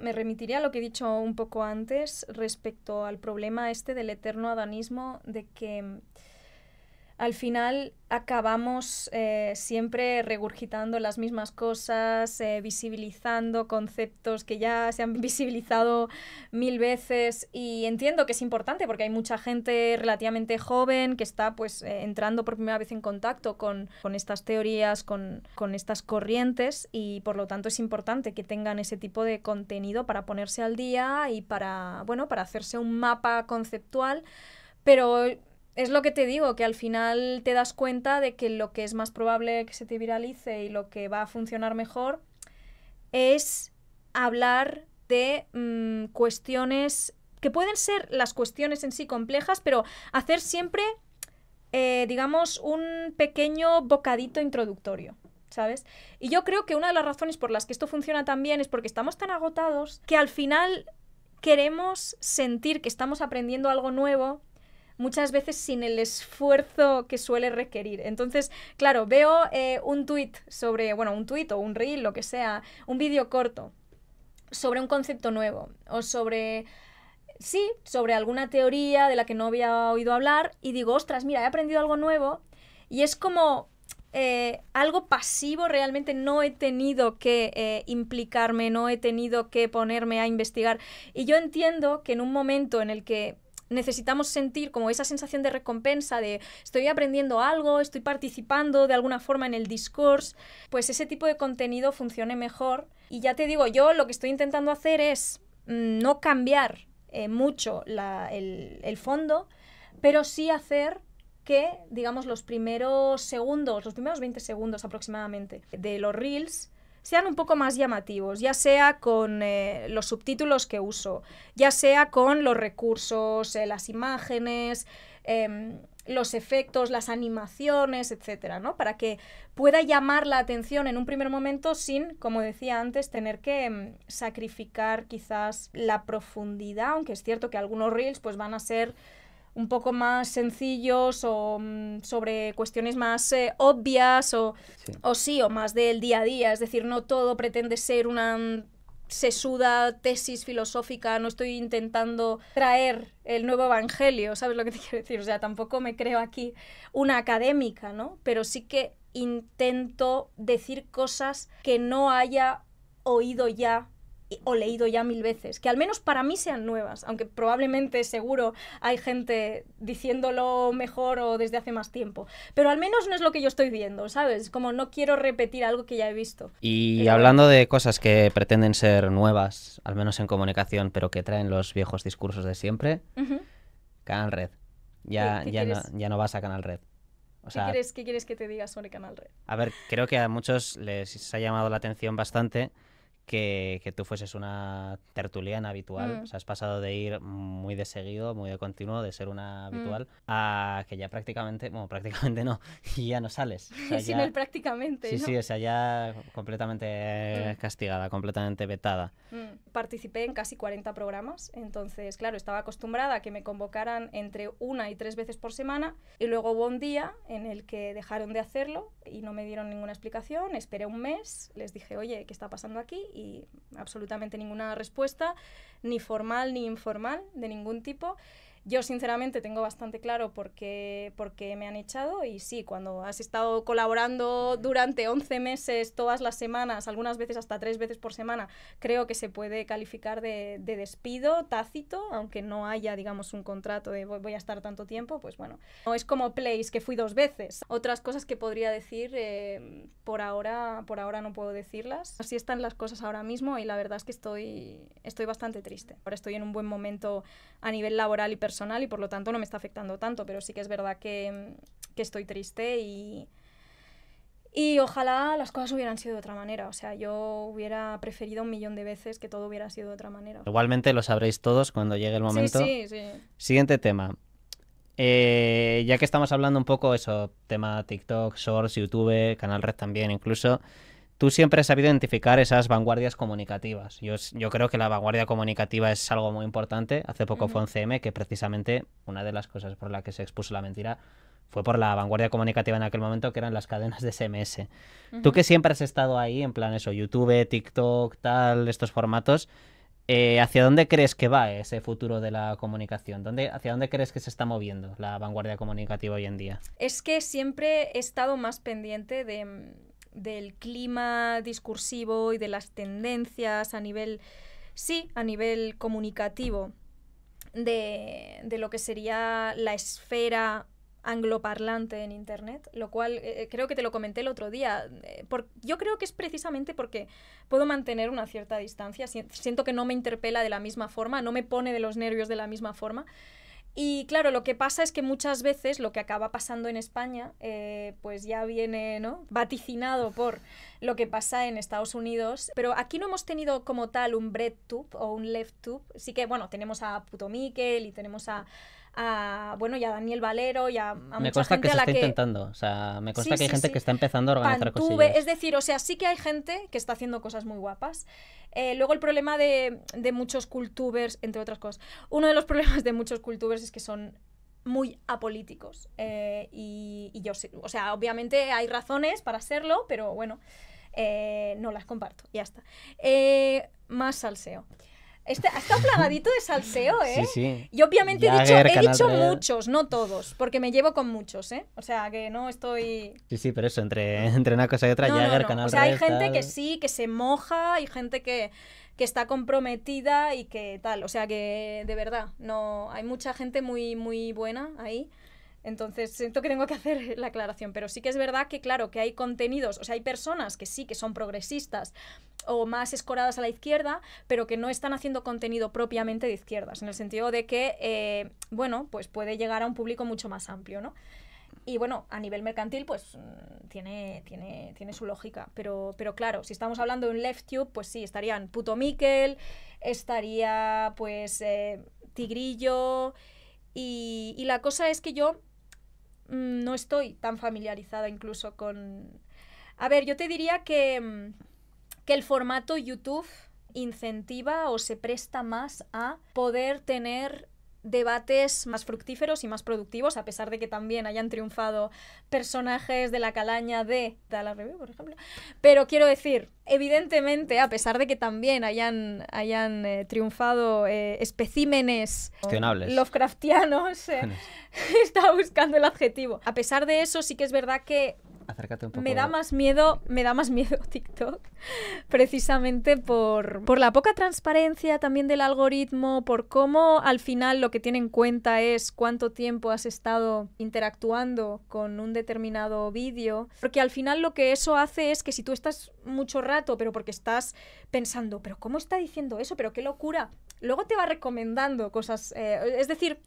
me remitiría a lo que he dicho un poco antes respecto al problema del eterno adanismo, de que al final acabamos siempre regurgitando las mismas cosas, visibilizando conceptos que ya se han visibilizado 1000 veces, y entiendo que es importante porque hay mucha gente relativamente joven que está pues entrando por primera vez en contacto con estas teorías, con estas corrientes, y por lo tanto es importante que tengan ese tipo de contenido para ponerse al día y para hacerse un mapa conceptual, pero es lo que te digo, que al final te das cuenta de que lo que es más probable que se te viralice y lo que va a funcionar mejor es hablar de cuestiones que pueden ser las cuestiones en sí complejas, pero hacer siempre, digamos, un pequeño bocadito introductorio, ¿sabes? Y yo creo que una de las razones por las que esto funciona tan bien es porque estamos tan agotados que al final queremos sentir que estamos aprendiendo algo nuevo, muchas veces sin el esfuerzo que suele requerir. Entonces, claro, veo un tuit sobre, un tuit o un reel, lo que sea, un vídeo corto sobre un concepto nuevo o sobre alguna teoría de la que no había oído hablar, y digo, ostras, mira, he aprendido algo nuevo, y es como algo pasivo. Realmente no he tenido que implicarme, no he tenido que ponerme a investigar, y yo entiendo que en un momento en el que necesitamos sentir como esa sensación de recompensa, de estoy aprendiendo algo, estoy participando de alguna forma en el discurso, pues ese tipo de contenido funcione mejor. Y ya te digo, yo lo que estoy intentando hacer es no cambiar mucho el fondo, pero sí hacer que, digamos, los primeros 20 segundos aproximadamente de los reels sean un poco más llamativos, ya sea con los subtítulos que uso, ya sea con los recursos, las imágenes, los efectos, las animaciones, etcétera, ¿no? Para que pueda llamar la atención en un primer momento sin, como decía antes, tener que sacrificar quizás la profundidad, aunque es cierto que algunos reels pues van a ser un poco más sencillos o sobre cuestiones más obvias o más del día a día. Es decir, no todo pretende ser una sesuda tesis filosófica, no estoy intentando traer el nuevo evangelio, ¿sabes lo que te quiero decir? O sea, tampoco me creo aquí una académica, ¿no? Pero sí que intento decir cosas que no haya oído ya o leído ya 1000 veces, que al menos para mí sean nuevas, aunque probablemente seguro hay gente diciéndolo mejor o desde hace más tiempo, pero al menos no es lo que yo estoy viendo, ¿sabes? Como no quiero repetir algo que ya he visto. Y pero hablando de cosas que pretenden ser nuevas, al menos en comunicación, pero que traen los viejos discursos de siempre, Canal Red. Ya no vas a Canal Red. O sea, ¿Qué quieres que te diga sobre Canal Red? A ver, creo que a muchos les ha llamado la atención bastante que tú fueses una tertuliana habitual. O sea, has pasado de ir muy de seguido, muy de continuo, de ser una habitual, a que ya prácticamente no, y ya no sales. O sea, Sin el prácticamente, sí, ¿no? Sí, o sea, ya completamente castigada, completamente vetada. Participé en casi 40 programas, entonces, claro, estaba acostumbrada a que me convocaran entre 1 y 3 veces por semana, y luego hubo un día en el que dejaron de hacerlo y no me dieron ninguna explicación. Esperé un mes, les dije, oye, ¿qué está pasando aquí? Y absolutamente ninguna respuesta, ni formal ni informal, de ningún tipo. Yo, sinceramente, tengo bastante claro por qué me han echado, y sí, cuando has estado colaborando durante 11 meses, todas las semanas, algunas veces hasta 3 veces por semana, creo que se puede calificar de despido tácito, aunque no haya, digamos, un contrato de voy a estar tanto tiempo, pues bueno. No es como Place, que fui 2 veces. Otras cosas que podría decir, por ahora no puedo decirlas. Así están las cosas ahora mismo, y la verdad es que estoy bastante triste. Ahora estoy en un buen momento a nivel laboral y personal, y por lo tanto no me está afectando tanto, pero sí que es verdad que estoy triste y ojalá las cosas hubieran sido de otra manera. O sea, yo hubiera preferido 1.000.000 de veces que todo hubiera sido de otra manera. Igualmente lo sabréis todos cuando llegue el momento. Sí. Siguiente tema. Ya que estamos hablando un poco eso, tema TikTok, Shorts, YouTube, Canal Red también incluso, tú siempre has sabido identificar esas vanguardias comunicativas. Yo creo que la vanguardia comunicativa es algo muy importante. Hace poco fue 11M, que precisamente una de las cosas por las que se expuso la mentira fue por la vanguardia comunicativa en aquel momento, que eran las cadenas de SMS. Tú que siempre has estado ahí, en plan eso, YouTube, TikTok, tal, estos formatos, ¿hacia dónde crees que va ese futuro de la comunicación? ¿Hacia dónde crees que se está moviendo la vanguardia comunicativa hoy en día? Es que siempre he estado más pendiente del clima discursivo y de las tendencias a nivel comunicativo de lo que sería la esfera angloparlante en Internet, lo cual creo que te lo comenté el otro día. Yo creo que es precisamente porque puedo mantener una cierta distancia, siento que no me interpela de la misma forma, no me pone de los nervios de la misma forma. Y claro, lo que pasa es que muchas veces lo que acaba pasando en España pues ya viene, ¿no?, vaticinado por lo que pasa en Estados Unidos, pero aquí no hemos tenido como tal un BreadTube o un LeftTube. Sí que, bueno, tenemos a Puto Miquel y tenemos a Daniel Valero y a mucha gente. Me consta que se está intentando, o sea, me consta que hay gente que está empezando a organizar cosillas. Es decir, o sea, sí que hay gente que está haciendo cosas muy guapas. Luego el problema de muchos cultubers, entre otras cosas, uno de los problemas de muchos cultubers es que son muy apolíticos. Y yo sé, o sea, obviamente hay razones para serlo, pero bueno, no las comparto, ya está. Más salseo. Ha estado plagadito de salseo, ¿eh? Sí. Y obviamente he dicho muchos, no todos, porque me llevo con muchos, ¿eh? O sea, que no estoy... Sí, pero eso, entre una cosa y otra, Jagger, Canal Red... O sea, hay gente que sí, que se moja, hay gente que está comprometida y que tal. O sea, que de verdad, no, hay mucha gente muy, muy buena ahí. Entonces siento que tengo que hacer la aclaración, pero sí que es verdad que, claro, que hay contenidos, o sea, hay personas que sí que son progresistas o más escoradas a la izquierda, pero que no están haciendo contenido propiamente de izquierdas, en el sentido de que, bueno, pues puede llegar a un público mucho más amplio, ¿no? Y bueno, a nivel mercantil, pues tiene su lógica. Pero claro, si estamos hablando de un LeftTube, pues sí, estarían Puto Miquel, estaría pues Tigrillo. Y la cosa es que yo no estoy tan familiarizada incluso con... A ver, yo te diría que el formato YouTube incentiva o se presta más a poder tener debates más fructíferos y más productivos, a pesar de que también hayan triunfado personajes de la calaña de la Review, por ejemplo. Pero quiero decir, evidentemente, a pesar de que también hayan triunfado especímenes Lovecraftianos, estaba buscando el adjetivo. A pesar de eso, sí que es verdad que acércate un poco. Me da más miedo TikTok, precisamente por la poca transparencia también del algoritmo, por cómo al final lo que tiene en cuenta es cuánto tiempo has estado interactuando con un determinado vídeo, porque al final lo que eso hace es que si tú estás mucho rato, pero porque estás pensando, pero ¿cómo está diciendo eso? ¿Pero qué locura? Luego te va recomendando cosas, es decir...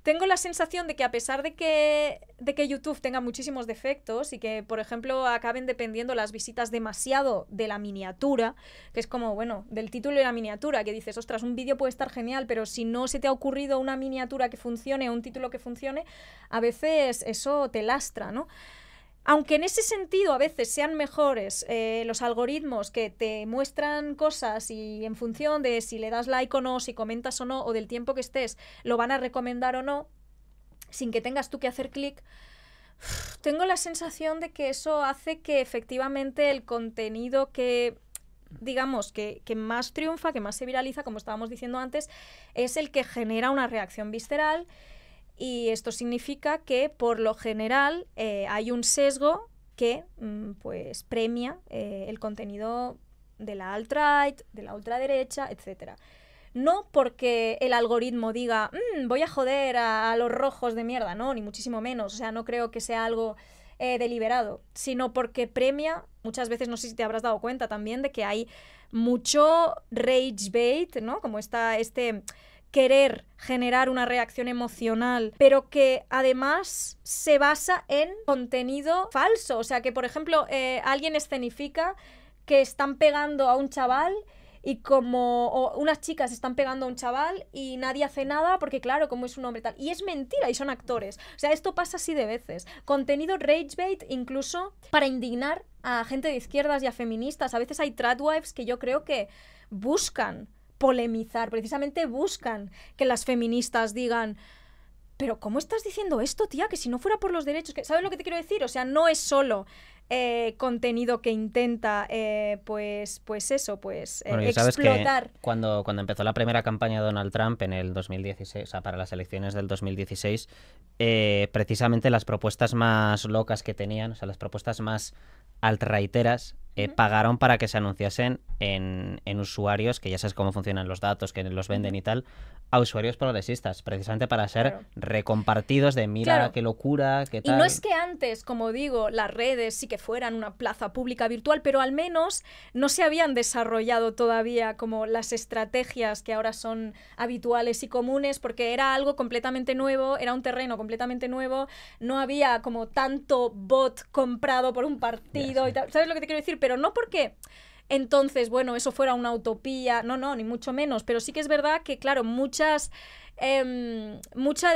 Tengo la sensación de que a pesar de que YouTube tenga muchísimos defectos y que, por ejemplo, acaben dependiendo las visitas demasiado de la miniatura, que es como, bueno, del título y la miniatura, que dices, ostras, un vídeo puede estar genial, pero si no se te ha ocurrido una miniatura que funcione o un título que funcione, a veces eso te lastra, ¿no? Aunque en ese sentido a veces sean mejores los algoritmos que te muestran cosas y en función de si le das like o no, si comentas o no, o del tiempo que estés, lo van a recomendar o no, sin que tengas tú que hacer clic, tengo la sensación de que eso hace que efectivamente el contenido que, digamos, que más triunfa, que más se viraliza, como estábamos diciendo antes, es el que genera una reacción visceral. Y esto significa que, por lo general, hay un sesgo que pues premia el contenido de la alt-right, de la ultraderecha, etc. No porque el algoritmo diga voy a joder a los rojos de mierda, no, ni muchísimo menos. O sea, no creo que sea algo deliberado, sino porque premia, muchas veces, no sé si te habrás dado cuenta también, de que hay mucho rage bait, ¿no? Como querer generar una reacción emocional, pero que además se basa en contenido falso. O sea, que por ejemplo alguien escenifica que están pegando a un chaval y o unas chicas están pegando a un chaval y nadie hace nada porque claro, como es un hombre tal. Y es mentira y son actores. O sea, esto pasa así de veces. Contenido ragebait incluso para indignar a gente de izquierdas y a feministas. A veces hay tradwives que yo creo que buscan polemizar, precisamente buscan que las feministas digan pero ¿cómo estás diciendo esto, tía? Que si no fuera por los derechos... ¿Sabes lo que te quiero decir? O sea, no es solo contenido que intenta pues explotar. Que cuando empezó la primera campaña de Donald Trump en el 2016, o sea, para las elecciones del 2016, precisamente las propuestas más locas que tenían, o sea, las propuestas más alt-righteras, pagaron para que se anunciasen en usuarios, que ya sabes cómo funcionan los datos, que los venden y tal, a usuarios progresistas, precisamente para ser recompartidos de mira qué locura, qué tal. Y no es que antes, como digo, las redes sí que fueran una plaza pública virtual, pero al menos no se habían desarrollado todavía como las estrategias que ahora son habituales y comunes, porque era algo completamente nuevo, era un terreno completamente nuevo, no había como tanto bot comprado por un partido y tal. ¿Sabes lo que te quiero decir? Pero no porque entonces, bueno, eso fuera una utopía, no, ni mucho menos, pero sí que es verdad que, claro, mucha de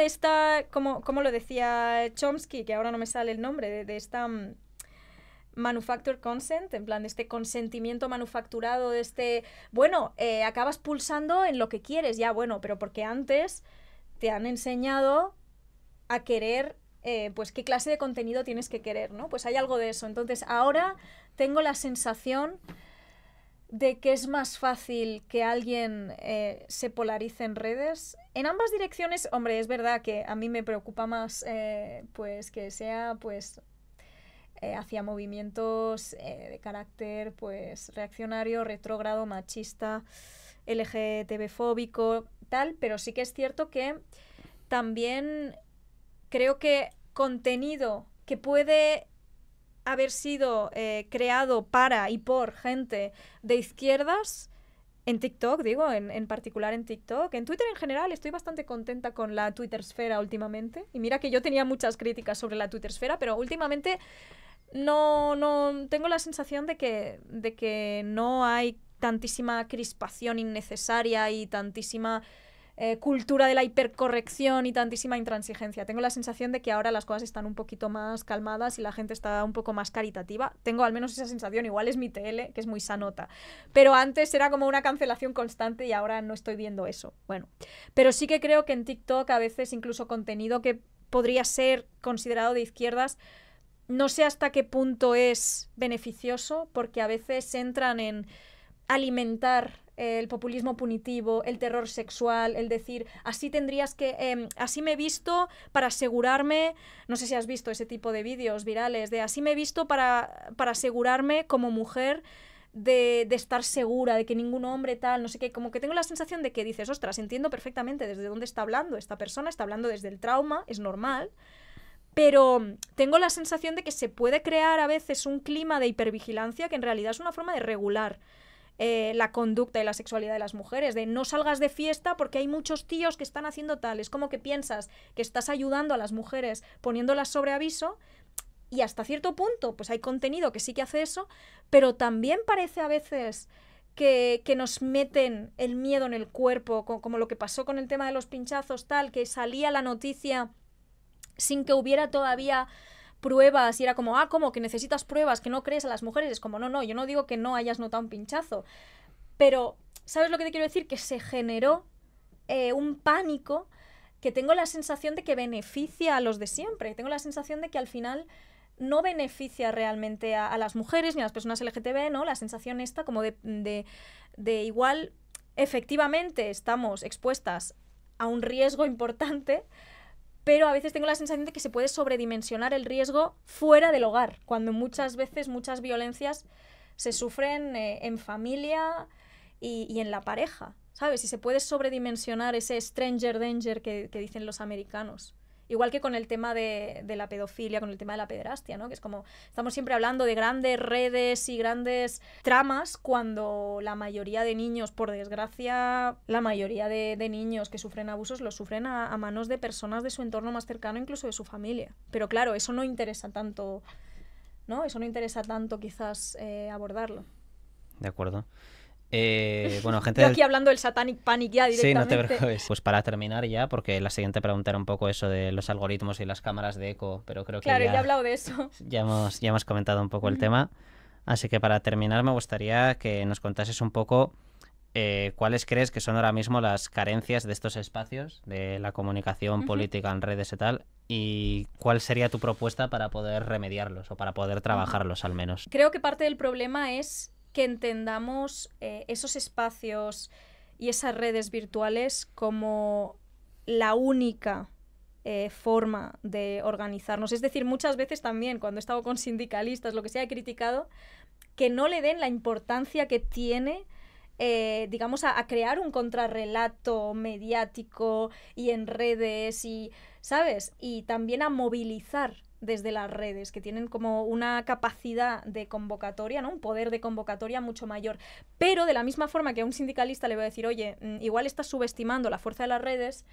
esta, como lo decía Chomsky, que ahora no me sale el nombre, de esta manufactured consent, en plan de este consentimiento manufacturado, de acabas pulsando en lo que quieres, ya, bueno, pero porque antes te han enseñado a querer pues qué clase de contenido tienes que querer, ¿no? Pues hay algo de eso. Entonces ahora tengo la sensación de que es más fácil que alguien se polarice en redes. En ambas direcciones, hombre, es verdad que a mí me preocupa más pues que sea pues hacia movimientos de carácter pues reaccionario, retrógrado, machista, LGTB-fóbico, tal, pero sí que es cierto que también creo que contenido que puede haber sido creado para y por gente de izquierdas, en TikTok, digo, en particular en TikTok. En Twitter en general estoy bastante contenta con la Twittersfera últimamente. Y mira que yo tenía muchas críticas sobre la Twittersfera, pero últimamente no tengo la sensación de que no hay tantísima crispación innecesaria y tantísima cultura de la hipercorrección y tantísima intransigencia. Tengo la sensación de que ahora las cosas están un poquito más calmadas y la gente está un poco más caritativa. Tengo al menos esa sensación, igual es mi TL, que es muy sanota. Pero antes era como una cancelación constante y ahora no estoy viendo eso. Bueno, pero sí que creo que en TikTok a veces incluso contenido que podría ser considerado de izquierdas, no sé hasta qué punto es beneficioso, porque a veces entran en alimentar el populismo punitivo, el terror sexual, el decir, así tendrías que, así me he visto para asegurarme, no sé si has visto ese tipo de vídeos virales, de así me he visto para asegurarme como mujer de estar segura, de que ningún hombre tal, no sé qué, como que tengo la sensación de que dices, ostras, entiendo perfectamente desde dónde está hablando esta persona, está hablando desde el trauma, es normal, pero tengo la sensación de que se puede crear a veces un clima de hipervigilancia que en realidad es una forma de regular la conducta y la sexualidad de las mujeres, de no salgas de fiesta porque hay muchos tíos que están haciendo tal. Es como que piensas que estás ayudando a las mujeres poniéndolas sobre aviso y hasta cierto punto pues hay contenido que sí que hace eso, pero también parece a veces que nos meten el miedo en el cuerpo, como lo que pasó con el tema de los pinchazos, tal, que salía la noticia sin que hubiera todavía pruebas y era como, ¿cómo? Que necesitas pruebas, que no crees a las mujeres. Es como, no, yo no digo que no hayas notado un pinchazo, pero ¿sabes lo que te quiero decir? Que se generó un pánico que tengo la sensación de que beneficia a los de siempre. Tengo la sensación de que al final no beneficia realmente a las mujeres ni a las personas LGTB, ¿no? La sensación esta como de igual, efectivamente estamos expuestas a un riesgo importante, pero a veces tengo la sensación de que se puede sobredimensionar el riesgo fuera del hogar, cuando muchas veces muchas violencias se sufren en familia y en la pareja, ¿sabes? Y se puede sobredimensionar ese stranger danger que dicen los americanos. Igual que con el tema de la pedofilia, con el tema de la pederastia, ¿no? Que es como, estamos siempre hablando de grandes redes y grandes tramas, cuando la mayoría de niños, por desgracia, la mayoría de niños que sufren abusos los sufren a manos de personas de su entorno más cercano, incluso de su familia. Pero claro, eso no interesa tanto, ¿no? Eso no interesa tanto quizás abordarlo. De acuerdo. Bueno, gente Yo aquí hablando del Satanic Panic ya directamente. Sí, no te preocupes. Pues para terminar ya, porque la siguiente pregunta era un poco eso de los algoritmos y las cámaras de eco, pero creo que claro, ya he hablado de eso. Ya hemos comentado un poco el tema. Así que para terminar me gustaría que nos contases un poco cuáles crees que son ahora mismo las carencias de estos espacios, de la comunicación política en redes y tal, y cuál sería tu propuesta para poder remediarlos o para poder trabajarlos al menos. Creo que parte del problema es que entendamos esos espacios y esas redes virtuales como la única forma de organizarnos. Es decir, muchas veces también, cuando he estado con sindicalistas, lo que sea, he criticado que no le den la importancia que tiene, digamos, a crear un contrarrelato mediático y en redes, y, ¿sabes? Y también a movilizar desde las redes, que tienen como una capacidad de convocatoria, ¿no? Un poder de convocatoria mucho mayor. Pero de la misma forma que a un sindicalista le voy a decir, oye, igual estás subestimando la fuerza de las redes,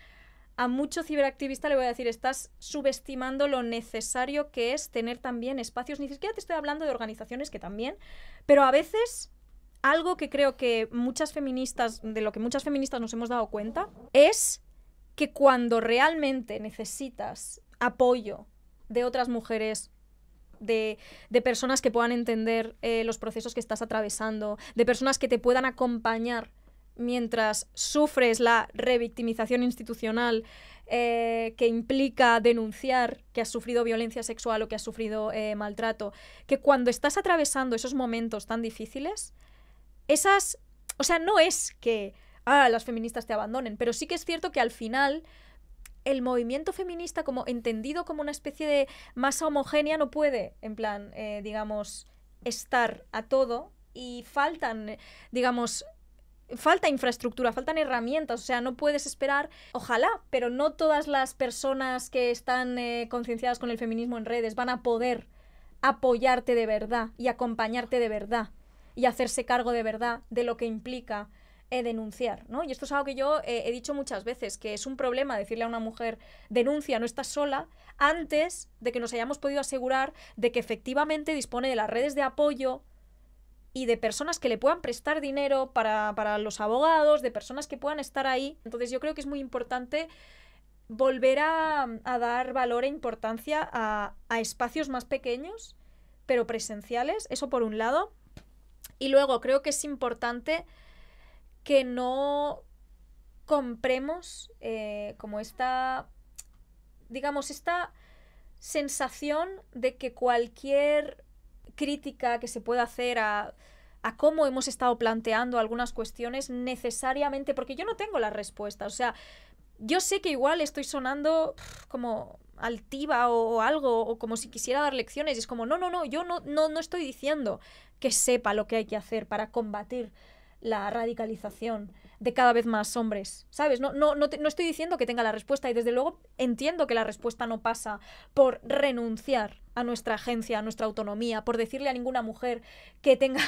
a mucho ciberactivista le voy a decir, estás subestimando lo necesario que es tener también espacios, ni siquiera te estoy hablando de organizaciones, que también, pero a veces algo que creo que muchas feministas, de lo que muchas feministas nos hemos dado cuenta, es que cuando realmente necesitas apoyo de otras mujeres, de personas que puedan entender los procesos que estás atravesando, de personas que te puedan acompañar mientras sufres la revictimización institucional que implica denunciar que has sufrido violencia sexual o que has sufrido maltrato, que cuando estás atravesando esos momentos tan difíciles, o sea, no es que las feministas te abandonen, pero sí que es cierto que al final el movimiento feminista, como entendido como una especie de masa homogénea, no puede, en plan, digamos, estar a todo, y faltan, digamos, falta infraestructura, faltan herramientas, o sea, no puedes esperar, ojalá, pero no todas las personas que están concienciadas con el feminismo en redes van a poder apoyarte de verdad y acompañarte de verdad y hacerse cargo de verdad de lo que implica denunciar, ¿no? Y esto es algo que yo he dicho muchas veces, que es un problema decirle a una mujer, denuncia, no estás sola, antes de que nos hayamos podido asegurar de que efectivamente dispone de las redes de apoyo y de personas que le puedan prestar dinero para los abogados, de personas que puedan estar ahí. Entonces yo creo que es muy importante volver a dar valor e importancia a espacios más pequeños, pero presenciales, eso por un lado. Y luego creo que es importante que no compremos como esta, digamos, esta sensación de que cualquier crítica que se pueda hacer a cómo hemos estado planteando algunas cuestiones necesariamente, porque yo no tengo la respuesta, o sea, yo sé que igual estoy sonando como altiva o algo, o como si quisiera dar lecciones, y es como, no, yo no estoy diciendo que sepa lo que hay que hacer para combatir la radicalización de cada vez más hombres, ¿sabes? No estoy diciendo que tenga la respuesta, y desde luego entiendo que la respuesta no pasa por renunciar a nuestra agencia, a nuestra autonomía, por decirle a ninguna mujer que tenga,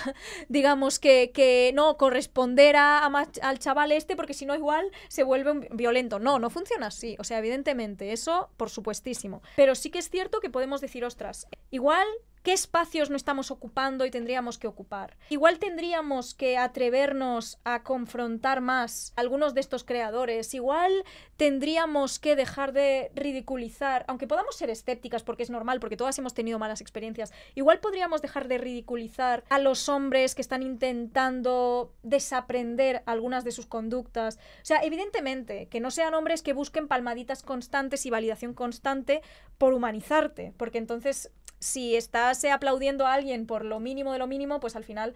digamos, que no corresponder al chaval este, porque si no igual se vuelve violento. No funciona así, o sea, evidentemente, eso por supuestísimo. Pero sí que es cierto que podemos decir, ostras, igual ¿qué espacios no estamos ocupando y tendríamos que ocupar? Igual tendríamos que atrevernos a confrontar más a algunos de estos creadores. Igual tendríamos que dejar de ridiculizar, aunque podamos ser escépticas porque es normal, porque todas hemos tenido malas experiencias. Igual podríamos dejar de ridiculizar a los hombres que están intentando desaprender algunas de sus conductas. O sea, evidentemente, que no sean hombres que busquen palmaditas constantes y validación constante por humanizarte, porque entonces, si estás aplaudiendo a alguien por lo mínimo de lo mínimo, pues al final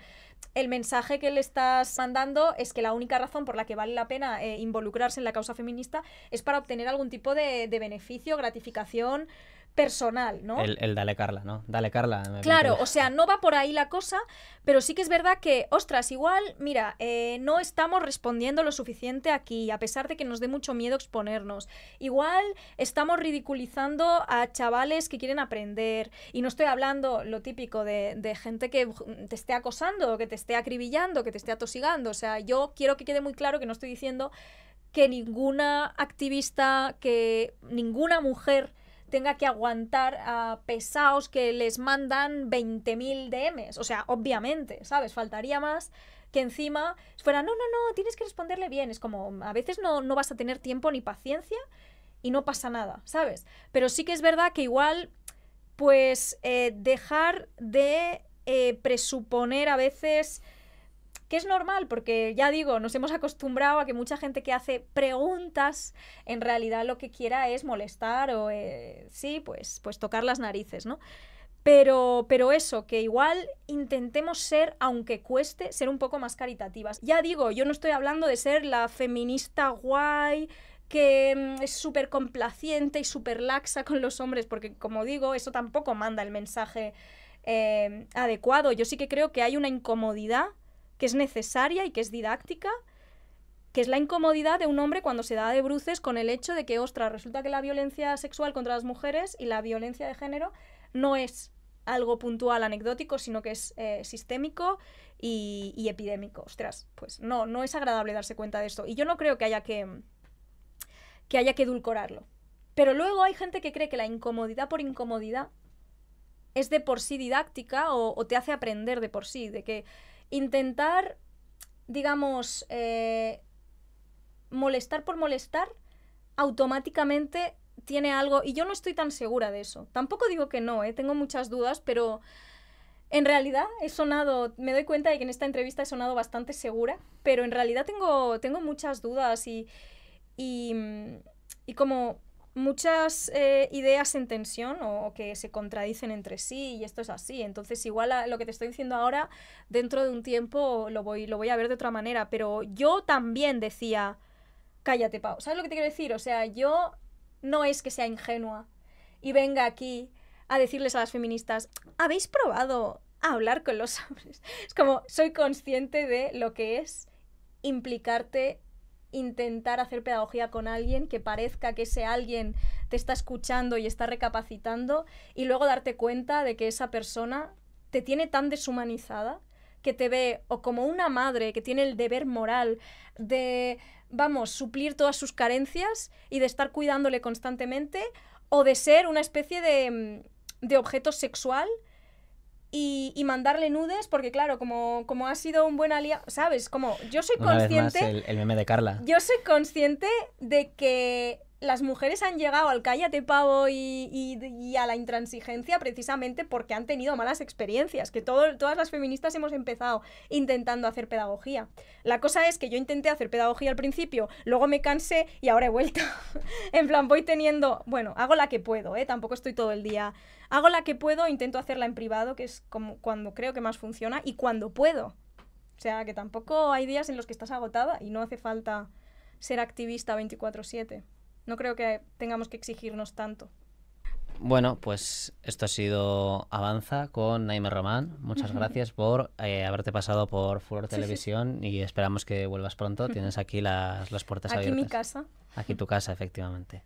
el mensaje que le estás mandando es que la única razón por la que vale la pena involucrarse en la causa feminista es para obtener algún tipo de beneficio, gratificación personal, ¿no? El dale Carla, ¿no? Dale Carla. Claro, o sea, no va por ahí la cosa, pero sí que es verdad que, ostras, igual, mira, no estamos respondiendo lo suficiente aquí, a pesar de que nos dé mucho miedo exponernos. Igual estamos ridiculizando a chavales que quieren aprender, y no estoy hablando lo típico de gente que te esté acosando, que te esté acribillando, que te esté atosigando. O sea, yo quiero que quede muy claro que no estoy diciendo que ninguna activista, que ninguna mujer tenga que aguantar a pesados que les mandan 20.000 DMs. O sea, obviamente, ¿sabes? Faltaría más que encima fuera, no, tienes que responderle bien. Es como, a veces no vas a tener tiempo ni paciencia y no pasa nada, ¿sabes? Pero sí que es verdad que igual, pues, dejar de presuponer a veces, que es normal, porque ya digo, nos hemos acostumbrado a que mucha gente que hace preguntas en realidad lo que quiera es molestar o sí, pues tocar las narices, ¿no? Pero eso, que igual intentemos ser, aunque cueste, ser un poco más caritativas. Ya digo, yo no estoy hablando de ser la feminista guay que es súper complaciente y súper laxa con los hombres, porque como digo, eso tampoco manda el mensaje adecuado. Yo sí que creo que hay una incomodidad que es necesaria y que es didáctica, que es la incomodidad de un hombre cuando se da de bruces con el hecho de que, ostras, resulta que la violencia sexual contra las mujeres y la violencia de género no es algo puntual, anecdótico, sino que es sistémico y epidémico. Ostras, pues no es agradable darse cuenta de esto. Y yo no creo que haya que edulcorarlo. Pero luego hay gente que cree que la incomodidad por incomodidad es de por sí didáctica o te hace aprender de por sí, de que intentar, digamos, molestar por molestar automáticamente tiene algo, y yo no estoy tan segura de eso. Tampoco digo que no, tengo muchas dudas, pero en realidad he sonado, me doy cuenta de que en esta entrevista he sonado bastante segura, pero en realidad tengo muchas dudas y como muchas ideas en tensión o que se contradicen entre sí, y esto es así. Entonces igual lo que te estoy diciendo ahora, dentro de un tiempo lo voy a ver de otra manera, pero yo también decía, cállate, Pau, ¿sabes lo que te quiero decir? O sea, yo no es que sea ingenua y venga aquí a decirles a las feministas, ¿habéis probado a hablar con los hombres? Es como, soy consciente de lo que es implicarte, intentar hacer pedagogía con alguien, que parezca que ese alguien te está escuchando y está recapacitando, y luego darte cuenta de que esa persona te tiene tan deshumanizada que te ve o como una madre que tiene el deber moral de, vamos, suplir todas sus carencias y de estar cuidándole constantemente, o de ser una especie de objeto sexual y mandarle nudes, porque claro, como ha sido un buen aliado, ¿sabes? Como yo soy Una vez consciente... más, el meme de Carla. Yo soy consciente de que las mujeres han llegado al cállate pavo y a la intransigencia precisamente porque han tenido malas experiencias, que todas las feministas hemos empezado intentando hacer pedagogía. La cosa es que yo intenté hacer pedagogía al principio, luego me cansé y ahora he vuelto. En plan, voy teniendo... Bueno, hago la que puedo, tampoco estoy todo el día... Hago la que puedo, intento hacerla en privado, que es como cuando creo que más funciona, y cuando puedo. O sea, que tampoco hay días en los que estás agotada y no hace falta ser activista 24/7. No creo que tengamos que exigirnos tanto. Bueno, pues esto ha sido Avanza con Naime Román. Muchas gracias por haberte pasado por Furor Televisión y esperamos que vuelvas pronto. Tienes aquí las puertas abiertas. Aquí mi casa. Aquí tu casa, efectivamente.